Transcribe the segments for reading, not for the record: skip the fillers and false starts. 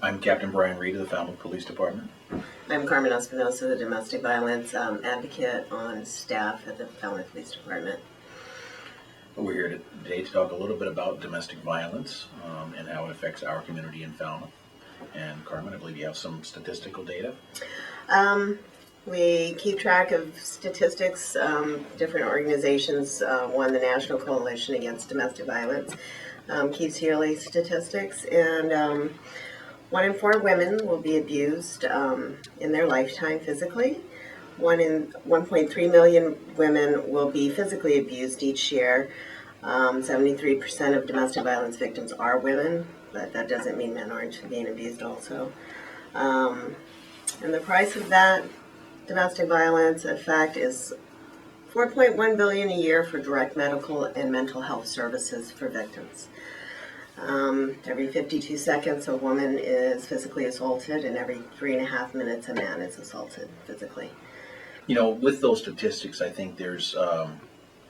I'm Captain Brian Reid of the Falmouth Police Department. I'm Carmen Espinoza, the domestic violence advocate on staff at the Falmouth Police Department. We're here today to talk a little bit about domestic violence and how it affects our community in Falmouth. And Carmen, I believe you have some statistical data. We keep track of statistics. Different organizations, one, the National Coalition Against Domestic Violence, keeps yearly statistics, and 1 in 4 women will be abused in their lifetime physically. 1.3 million women will be physically abused each year. 73% of domestic violence victims are women, but that doesn't mean men aren't being abused also. And the price of that domestic violence, in fact, is $4.1 billion a year for direct medical and mental health services for victims. Every 52 seconds, a woman is physically assaulted, and every 3.5 minutes, a man is assaulted physically. You know, with those statistics, I think there's,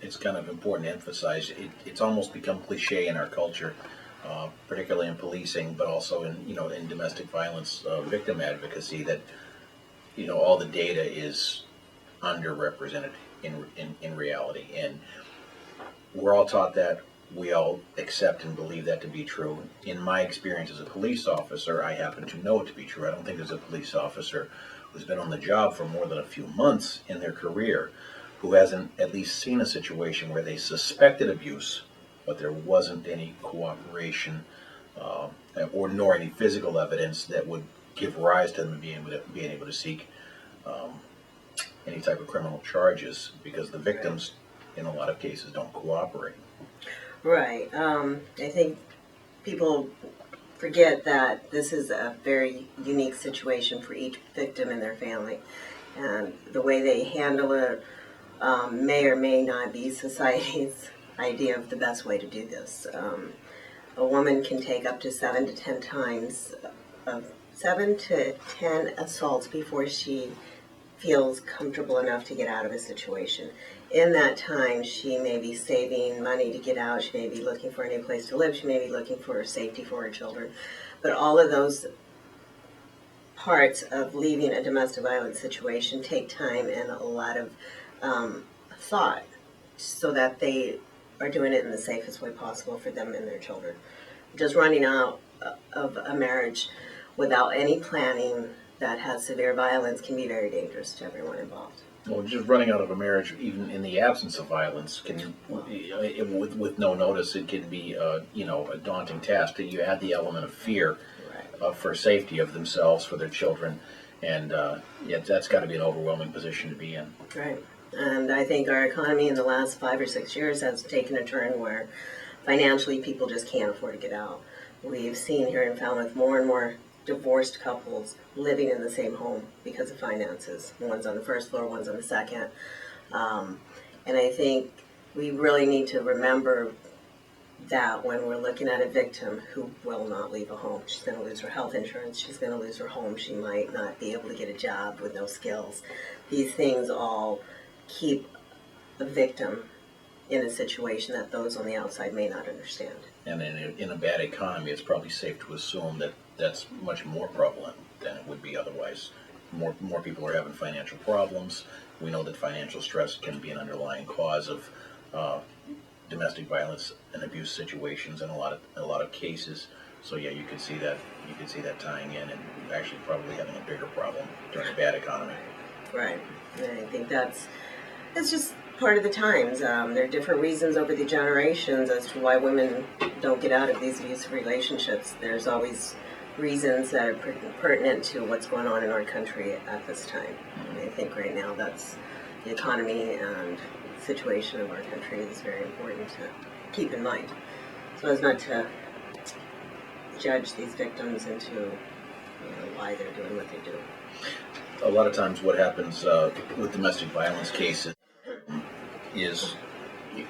it's kind of important to emphasize, it's almost become cliche in our culture, particularly in policing, but also in domestic violence victim advocacy, that, all the data is underrepresented in reality. And we're all taught that. We all accept and believe that to be true. In my experience as a police officer, I happen to know it to be true. I don't think there's a police officer who's been on the job for more than a few months in their career who hasn't at least seen a situation where they suspected abuse, but there wasn't any cooperation or nor any physical evidence that would give rise to them being able to seek any type of criminal charges, because the victims, in a lot of cases, don't cooperate. Right. I think people forget that this is a very unique situation for each victim and their family. And the way they handle it may or may not be society's idea of the best way to do this. A woman can take up to 7 to 10 times, 7 to 10 assaults before she feels comfortable enough to get out of a situation. In that time, she may be saving money to get out. She may be looking for a new place to live. She may be looking for safety for her children. But all of those parts of leaving a domestic violence situation take time and a lot of thought, so that they are doing it in the safest way possible for them and their children. Just running out of a marriage without any planning that has severe violence can be very dangerous to everyone involved. Well, just running out of a marriage, even in the absence of violence, can, with no notice, it can be, a daunting task. You add the element of fear for safety of themselves, for their children, and that's got to be an overwhelming position to be in. Right, and I think our economy in the last 5 or 6 years has taken a turn where financially people just can't afford to get out. We've seen here in Falmouth more and more divorced couples living in the same home because of finances. One's on the first floor, one's on the second. And I think we really need to remember that when we're looking at a victim who will not leave a home. She's going to lose her health insurance, she's going to lose her home, she might not be able to get a job with no skills. These things all keep the victim in a situation that those on the outside may not understand. And in a bad economy, it's probably safe to assume that that's much more prevalent than it would be otherwise. More people are having financial problems. We know that financial stress can be an underlying cause of domestic violence and abuse situations in a lot of cases. So yeah, you could see that tying in, and actually probably having a bigger problem during a bad economy. Right. And I think it's just part of the times. There are different reasons over the generations as to why women don't get out of these abusive relationships. There's always reasons that are pertinent to what's going on in our country at this time. And I think right now that's the economy and situation of our country is very important to keep in mind, so as not to judge these victims into why they're doing what they do. A lot of times what happens with domestic violence cases is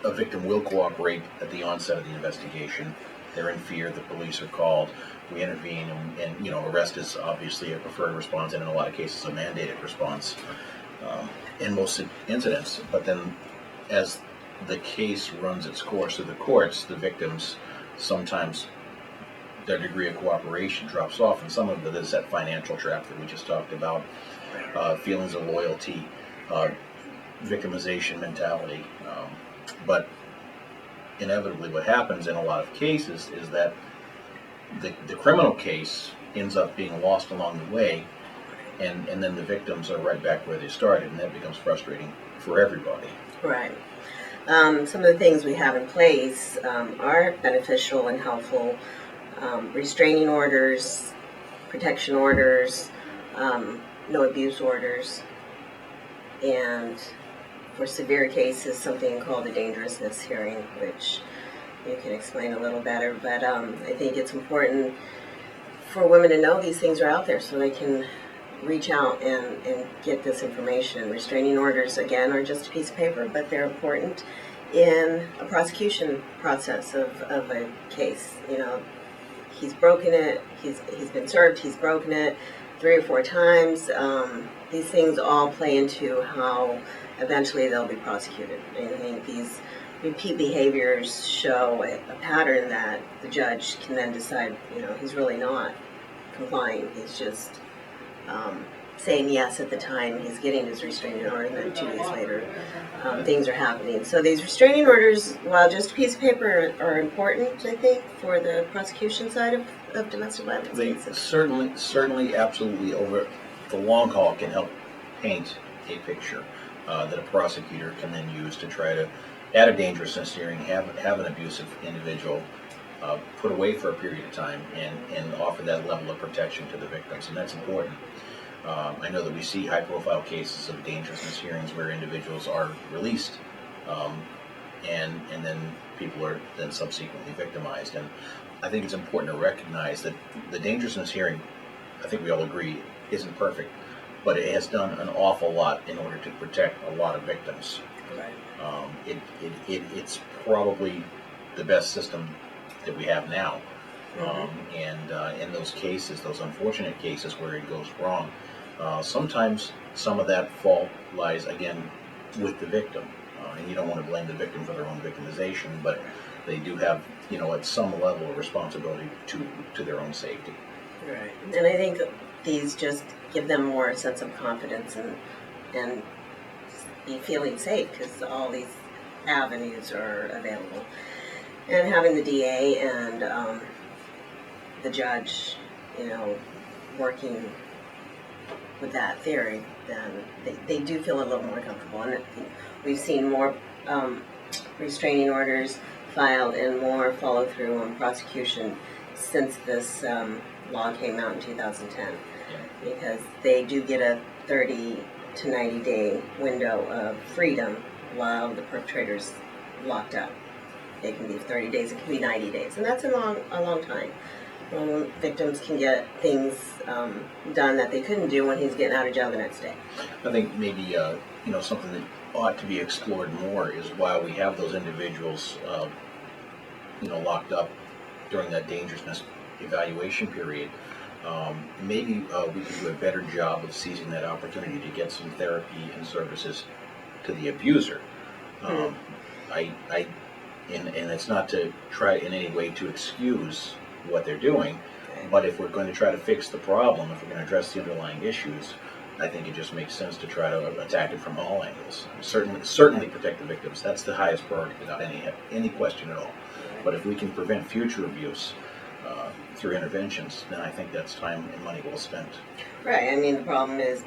a victim will cooperate at the onset of the investigation. They're in fear, the police are called, we intervene, and arrest is obviously a preferred response, and in a lot of cases a mandated response in most incidents. But then as the case runs its course through the courts, the victims sometimes their degree of cooperation drops off, and some of it is that financial trap that we just talked about, feelings of loyalty, victimization mentality. But inevitably what happens in a lot of cases is that the criminal case ends up being lost along the way, and then the victims are right back where they started, and that becomes frustrating for everybody. Right. Some of the things we have in place are beneficial and helpful. Restraining orders, protection orders, no abuse orders, and for severe cases, something called a dangerousness hearing, which you can explain a little better. But I think it's important for women to know these things are out there so they can reach out and get this information. Restraining orders, again, are just a piece of paper, but they're important in a prosecution process of a case. You know, he's broken it, he's been served, he's broken it 3 or 4 times. These things all play into how eventually they'll be prosecuted. And I think these repeat behaviors show a pattern that the judge can then decide, you know, he's really not complying. He's just saying yes at the time he's getting his restraining order, and then 2 days later things are happening. So these restraining orders, while just a piece of paper, are important, I think, for the prosecution side of domestic violence They cases. certainly, absolutely, over the long haul can help paint a picture that a prosecutor can then use to try to, at a dangerousness hearing, have an abusive individual put away for a period of time and offer that level of protection to the victims, and that's important. I know that we see high-profile cases of dangerousness hearings where individuals are released, and then people are then subsequently victimized. And I think it's important to recognize that the dangerousness hearing, I think we all agree, isn't perfect, but it has done an awful lot in order to protect a lot of victims. Right. It's probably the best system that we have now. And in those cases, those unfortunate cases where it goes wrong, sometimes some of that fault lies, again, with the victim. And you don't want to blame the victim for their own victimization, but they do have, you know, at some level of responsibility to their own safety. Right. And I think these just give them more sense of confidence and be feeling safe because all these avenues are available. And having the DA and the judge, you know, working with that theory, then they do feel a little more comfortable. And we've seen more restraining orders filed and more follow through on prosecution since this law came out in 2010, because they do get a 30 to 90 day window of freedom while the perpetrator's locked up. It can be 30 days, it can be 90 days, and that's a long time. Victims can get things done that they couldn't do when he's getting out of jail the next day. I think maybe you know, something that ought to be explored more is while we have those individuals you know, locked up during that dangerousness evaluation period, maybe we could do a better job of seizing that opportunity to get some therapy and services to the abuser. And it's not to try in any way to excuse what they're doing, but if we're going to try to fix the problem, if we're going to address the underlying issues, I think it just makes sense to try to attack it from all angles. Certainly protect the victims. That's the highest priority, without any question at all. But if we can prevent future abuse through interventions, then I think that's time and money well spent. Right. I mean, the problem is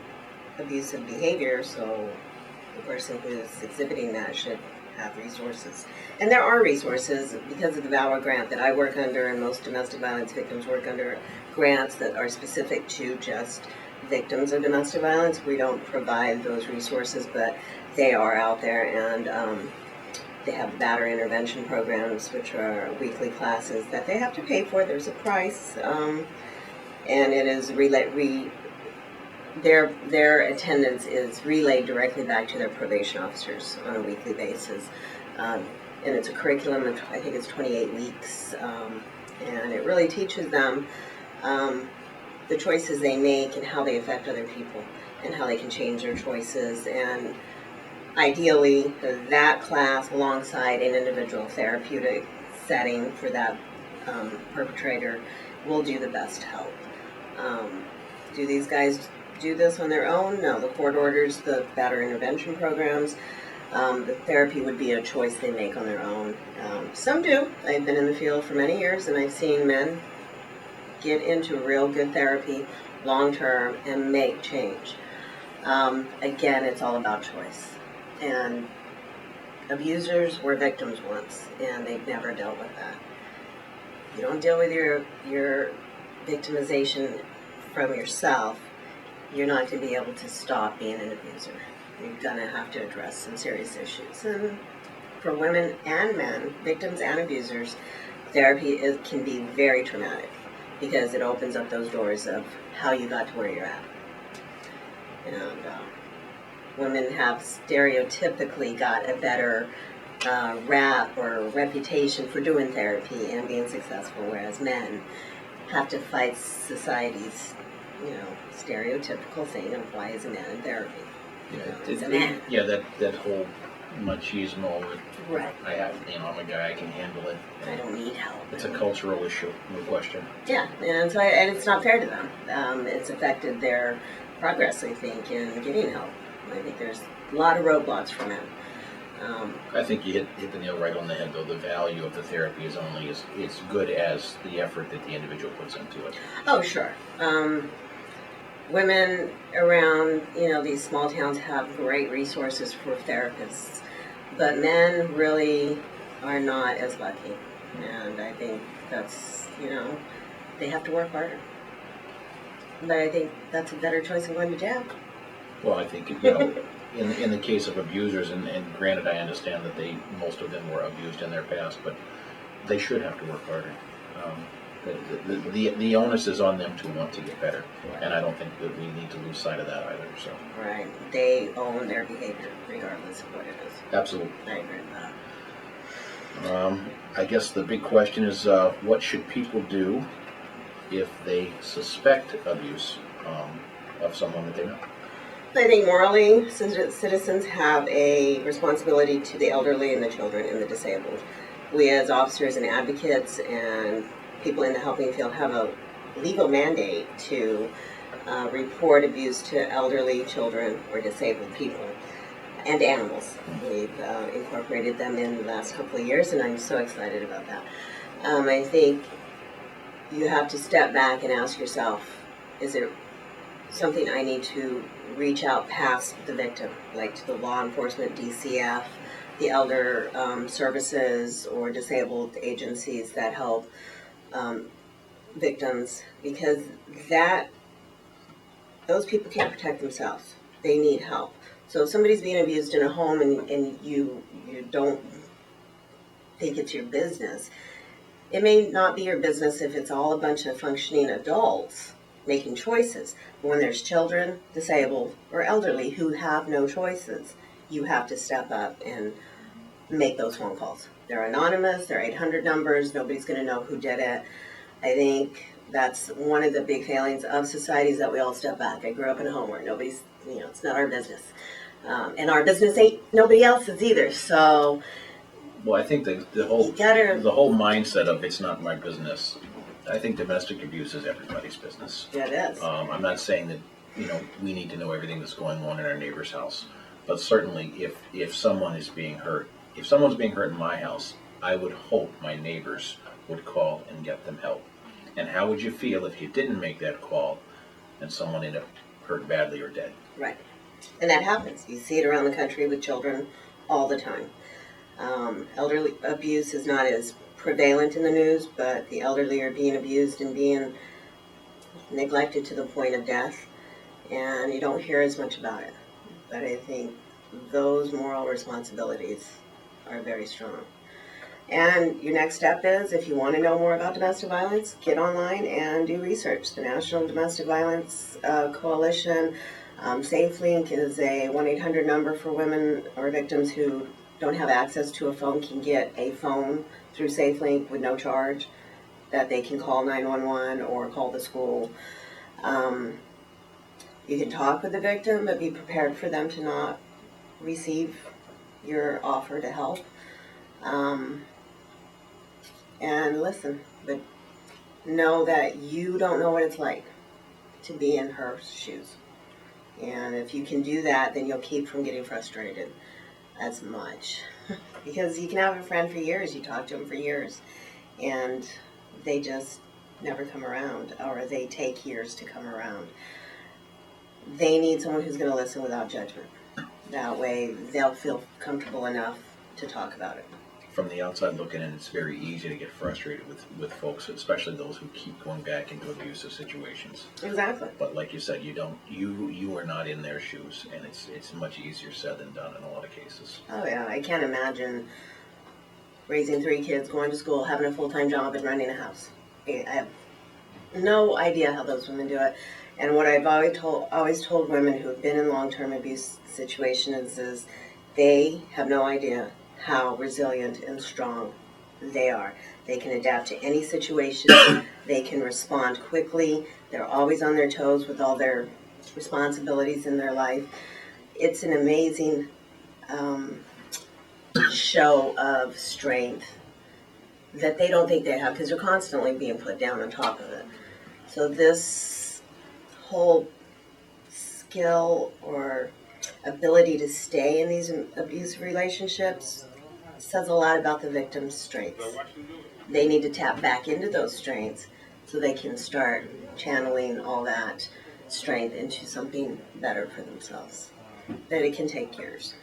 abusive behavior, so the person who's exhibiting that should have resources. And there are resources because of the VALOR grant that I work under, and most domestic violence victims work under grants that are specific to just victims of domestic violence. We don't provide those resources, but they are out there, and they have batterer intervention programs, which are weekly classes that they have to pay for. There's a price, and it is their attendance is relayed directly back to their probation officers on a weekly basis. And it's a curriculum of, I think it's 28 weeks, and it really teaches them the choices they make and how they affect other people and how they can change their choices. And ideally, that class alongside an individual therapeutic setting for that perpetrator will do the best to help. Do these guys do this on their own? No. The court orders the better intervention programs. The therapy would be a choice they make on their own. Some do. I've been in the field for many years, and I've seen men get into real good therapy long term and make change. Again, it's all about choice. And abusers were victims once, and they've never dealt with that. You don't deal with your victimization from yourself, you're not going to be able to stop being an abuser. You're going to have to address some serious issues. And for women and men, victims and abusers, therapy can be very traumatic because it opens up those doors of how you got to where you're at. And women have stereotypically got a better rap or reputation for doing therapy and being successful, whereas men have to fight society's, stereotypical thing of why is a man in therapy. It's a man. Yeah, that whole machismo that Right. I'm a guy, I can handle it. I don't need help. It's a cultural issue, no question. Yeah, and so and it's not fair to them. It's affected their progress, I think, in getting help. I think there's a lot of roadblocks for men. I think you hit the nail right on the head, though. The value of the therapy is only as good as the effort that the individual puts into it. Oh, sure. Women around, these small towns have great resources for therapists, but men really are not as lucky. And I think that's, they have to work harder. But I think that's a better choice than going to jail. Well, I think, in the case of abusers, and granted, I understand that most of them were abused in their past, but they should have to work harder. The onus is on them to want to get better, Right. And I don't think that we need to lose sight of that either. So, Right. They own their behavior, regardless of what it is. absolutely. I agree with that. I guess the big question is, what should people do if they suspect abuse of someone that they know? I think morally, citizens have a responsibility to the elderly and the children and the disabled. We as officers and advocates and people in the helping field have a legal mandate to report abuse to elderly, children, or disabled people and animals. We've incorporated them in the last couple of years, and I'm so excited about that. I think you have to step back and ask yourself, is there something I need to reach out past the victim, like to the law enforcement, DCF, the elder services, or disabled agencies that help victims, because those people can't protect themselves. They need help. So if somebody's being abused in a home and you don't think it's your business, it may not be your business if it's all a bunch of functioning adults making choices. But when there's children, disabled, or elderly who have no choices, you have to step up and make those phone calls. They're anonymous, they're 800 numbers, nobody's going to know who did it. I think that's one of the big failings of society is that we all step back. I grew up in a home where nobody's, it's not our business. And our business ain't nobody else's either. So, well, I think the whole mindset of it's not my business. I think domestic abuse is everybody's business. Yeah, it is. I'm not saying that we need to know everything that's going on in our neighbor's house, but certainly if someone is being hurt, if someone's being hurt in my house, I would hope my neighbors would call and get them help. And how would you feel if you didn't make that call and someone ended up hurt badly or dead? Right. And that happens. You see it around the country with children all the time. Elderly abuse is not as prevalent in the news, but the elderly are being abused and being neglected to the point of death, and you don't hear as much about it. But I think those moral responsibilities are very strong. And your next step is, if you want to know more about domestic violence, get online and do research. The National Domestic Violence Coalition, SafeLink is a 1-800 number for women or victims who don't have access to a phone, can get a phone through SafeLink with no charge that they can call 911 or call the school. You can talk with the victim, but be prepared for them to not receive your offer to help. and listen, but know that you don't know what it's like to be in her shoes. And if you can do that, then you'll keep from getting frustrated as much. Because you can have a friend for years, you talk to them for years, and they just never come around, or they take years to come around. They need someone who's going to listen without judgment. That way they'll feel comfortable enough to talk about it. From the outside looking in, it's very easy to get frustrated with folks, especially those who keep going back into abusive situations. Exactly. But like you said, you are not in their shoes, and it's much easier said than done in a lot of cases. Oh yeah, I can't imagine raising 3 kids, going to school, having a full-time job, and running a house. I have no idea how those women do it. And what I've always told women who have been in long-term abuse situations is they have no idea how resilient and strong they are. They can adapt to any situation. They can respond quickly. They're always on their toes with all their responsibilities in their life. It's an amazing show of strength that they don't think they have, because they're constantly being put down on top of it. So this whole skill or ability to stay in these abusive relationships says a lot about the victim's strengths. They need to tap back into those strengths so they can start channeling all that strength into something better for themselves. But it can take years.